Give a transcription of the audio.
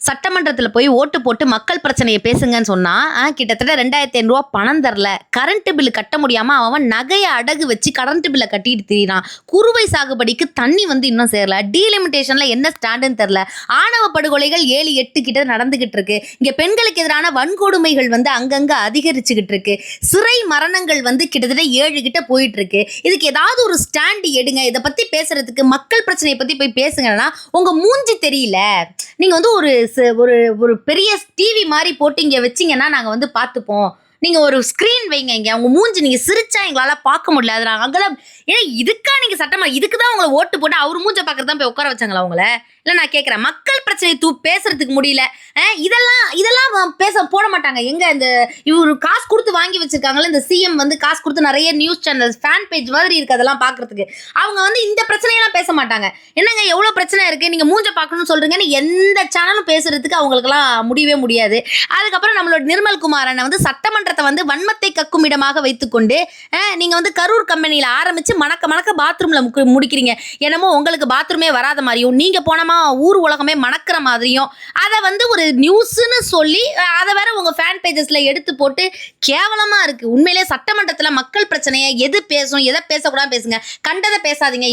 சட்டமன்றத்தில் போய் ஓட்டு போட்டு மக்கள் பிரச்சனையை பேசுங்கன்னு சொன்னா கிட்டத்தட்ட 2500 ரூபா பணம் தரல, கரண்ட் பில்லு கட்ட முடியாம அவன் நகையை அடகு வச்சு கரண்ட் பில்லை கட்டிட்டு திரிறான். குறுவை சாகுபடிக்கு தண்ணி இன்னும் சேரல, டீலிமிட்டேஷன்ல என்ன ஸ்டாண்டுன்னு தெரியல. ஆணவ படுகொலைகள் 7-8 கிட்ட நடந்துகிட்டு இருக்கு. இங்க பெண்களுக்கு எதிரான வன்கொடுமைகள் அங்கங்க அதிகரிச்சுக்கிட்டு இருக்கு. சிறை மரணங்கள் கிட்டத்தட்ட 7 கிட்ட போயிட்டு இருக்கு. இதுக்கு ஏதாவது ஒரு ஸ்டாண்ட் எடுங்க. இதை பத்தி பேசுறதுக்கு, மக்கள் பிரச்சனையை பத்தி போய் பேசுங்கன்னா உங்க மூஞ்சி தெரியல. நீங்க ஒரு பெரிய டிவி மாதிரி போட்டு இங்க வச்சீங்கன்னா நாங்க பார்த்துப்போம். நீங்க ஒரு ஸ்கிரீன் வைங்க, இங்க அவங்க மூஞ்சி நீங்க சிரிச்சா எங்களால பார்க்க முடியல. அது அங்கெல்லாம் ஏன்னா இதுக்கா நீங்க சட்டமன்றம் இதுக்குதான் உங்களை ஓட்டு போட்டு அவர் மூஞ்ச பார்க்கறதான் போய் உட்கார வச்சாங்களா உங்களை? இல்ல நான் கேட்கிறேன், மக்கள் பிரச்சனை பேசுறதுக்கு முடியல. இதெல்லாம் போட மாட்டாங்க. எங்க இந்த இவரு காசு கொடுத்து வாங்கி வச்சிருக்காங்களா இந்த சிஎம் காசு கொடுத்து நிறைய நியூஸ் சேனல் ஃபேன் பேஜ் மாதிரி இருக்கு அதெல்லாம் பாக்குறதுக்கு. அவங்க இந்த பிரச்சனையெல்லாம் பேச மாட்டாங்க. என்னங்க எவ்வளவு பிரச்சனை இருக்கு, நீங்க மூஞ்ச பார்க்கணும்னு சொல்றீங்கன்னு எந்த சேனலும் பேசுறதுக்கு அவங்களுக்குலாம் முடியவே முடியாது. அதுக்கப்புறம் நம்மளோட நிர்மல் குமார் அண்ணன் சட்டமன்றத்தை வன்மத்தை கக்கும் இடமாக வைத்துக்கொண்டு நீங்க கரூர் கம்பெனியில ஆரம்பிச்சு மணக்க பாத்ரூம்ல முடிக்கிறீங்க. என்னமோ உங்களுக்கு பாத்ரூமே வராத மாதிரியும், நீங்க போனமா ஊர் உலகமே மணக்கிற மாதிரியும் அதை ஒரு நியூஸ்ன்னு சொல்லி அதை வேற உங்க ஃபேன் பேஜஸ்ல எடுத்து போட்டு கேவலமா இருக்கு. உண்மையிலே சட்டமன்றத்துல மக்கள் பிரச்சனையை எது பேசும் எதை பேசக்கூடாது பேசுங்க, கண்டதை பேசாதீங்க.